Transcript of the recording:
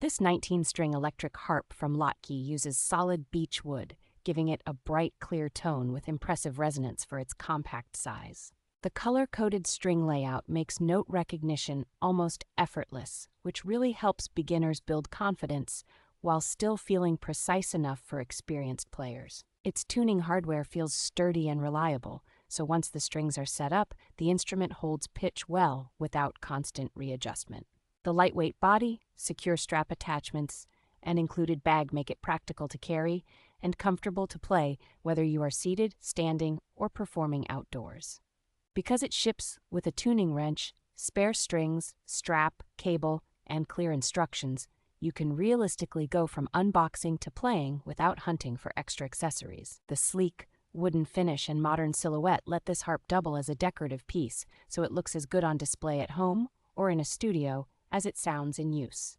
This 19-string electric harp from LOTKEY uses solid beech wood, giving it a bright, clear tone with impressive resonance for its compact size. The color-coded string layout makes note recognition almost effortless, which really helps beginners build confidence while still feeling precise enough for experienced players. Its tuning hardware feels sturdy and reliable, so once the strings are set up, the instrument holds pitch well without constant readjustment. The lightweight body, secure strap attachments, and included bag make it practical to carry and comfortable to play whether you are seated, standing, or performing outdoors. Because it ships with a tuning wrench, spare strings, strap, cable, and clear instructions, you can realistically go from unboxing to playing without hunting for extra accessories. The sleek, wooden finish and modern silhouette let this harp double as a decorative piece, so it looks as good on display at home or in a studio as it sounds in use.